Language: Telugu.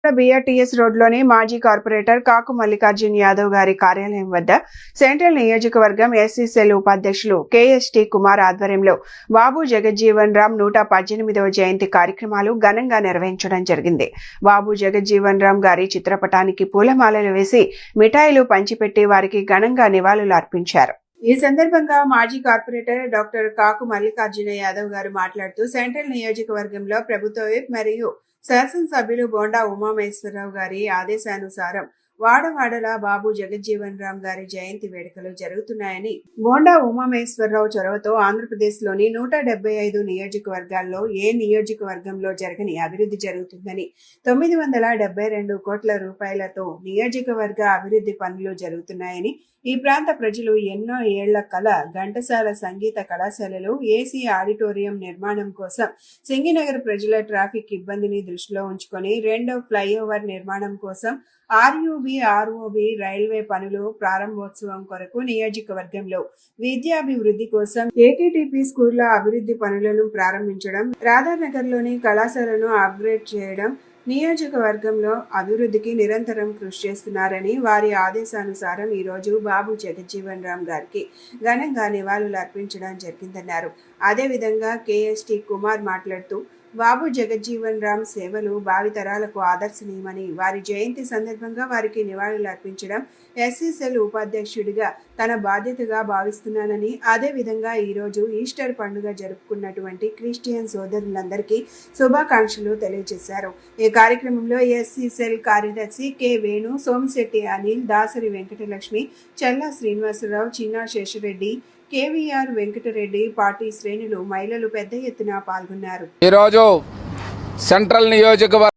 బీఆర్టీఎస్ రోడ్లోని మాజీ కార్పొరేటర్ కాకు మల్లికార్జున్ యాదవ్ గారి కార్యాలయం వద్ద సెంట్రల్ నియోజకవర్గం ఎస్సీ సెల్ ఉపాధ్యక్షులు కేఎస్టీ కుమార్ ఆధ్వర్యంలో బాబు జగజ్జీవన్ రామ్ 118వ జయంతి కార్యక్రమాలు ఘనంగా నిర్వహించడం జరిగింది. బాబు జగజ్జీవన్ రామ్ గారి చిత్రపటానికి పూలమాలలు వేసి మిఠాయిలు పంచిపెట్టి వారికి ఘనంగా నివాళులు అర్పించారు. ఈ సందర్భంగా మాజీ కార్పొరేటర్ డాక్టర్ కాకు మల్లికార్జున యాదవ్ గారు మాట్లాడుతూ సెంట్రల్ నియోజకవర్గంలో ప్రభుత్వ విప్ మరియు శాసనసభ్యులు బోండా ఉమామహేశ్వరరావు గారి ఆదేశానుసారం వాడవాడలా బాబు జగజ్జీవన్ రామ్ గారి జయంతి వేడుకలు జరుగుతున్నాయని, బోండా ఉమామహేశ్వరరావు చొరవతో ఆంధ్రప్రదేశ్లోని 175 నియోజకవర్గాల్లో ఏ నియోజకవర్గంలో జరగని అభివృద్ధి జరుగుతుందని, 972 కోట్ల రూపాయలతో నియోజకవర్గ అభివృద్ధి పనులు జరుగుతున్నాయని, ఈ ప్రాంత ప్రజలు ఎన్నో ఏళ్ల కల ఘంటసాల సంగీత కళాశాలలో ఏసీ ఆడిటోరియం నిర్మాణం కోసం, సింగినగర్ ప్రజల ట్రాఫిక్ ఇబ్బందిని దృష్టిలో ఉంచుకొని రెండో ఫ్లైఓవర్ నిర్మాణం కోసం, ఆర్ఓబి రైల్వే పనులు ప్రారంభోత్సవం కొరకు నియోజకవర్గంలో విద్యాభివృద్ధి కోసం ఏకేటీపీ స్కూళ్ల అభివృద్ధి పనులను ప్రారంభించడం, రాధానగర్లోని కళాశాలను అప్గ్రేడ్ చేయడం, నియోజకవర్గంలో అభివృద్ధికి నిరంతరం కృషి చేస్తున్నారని, వారి ఆదేశానుసారం ఈరోజు బాబు జగజ్జీవన్ రామ్ గారికి ఘనంగా నివాళులు అర్పించడం జరిగిందన్నారు. అదేవిధంగా కేఎస్టీ కుమార్ మాట్లాడుతూ బాబు జగజ్జీవన్ రామ్ సేవలు భావితరాలకు ఆదర్శనీయమని, వారి జయంతి సందర్భంగా వారికి నివాళులు అర్పించడం ఎస్సీ సెల్ ఉపాధ్యక్షుడిగా తన బాధ్యతగా భావిస్తున్నానని, అదేవిధంగా ఈరోజు ఈస్టర్ పండుగ జరుపుకున్నటువంటి క్రిస్టియన్ సోదరులందరికీ శుభాకాంక్షలు తెలియజేశారు. ఈ కార్యక్రమంలో ఎస్సీ సెల్ కార్యదర్శి కె వేణు, సోమిశెట్టి అనిల్, దాసరి వెంకటలక్ష్మి, చల్లా శ్రీనివాసరావు, చిన్నా శేషరెడ్డి, కేవీఆర్ వెంకటరెడ్డి, పార్టీ శ్రేణులు, మహిళలు పెద్ద ఎత్తున పాల్గొన్నారు. ఈరోజు సెంట్రల్ నియోజకవర్గం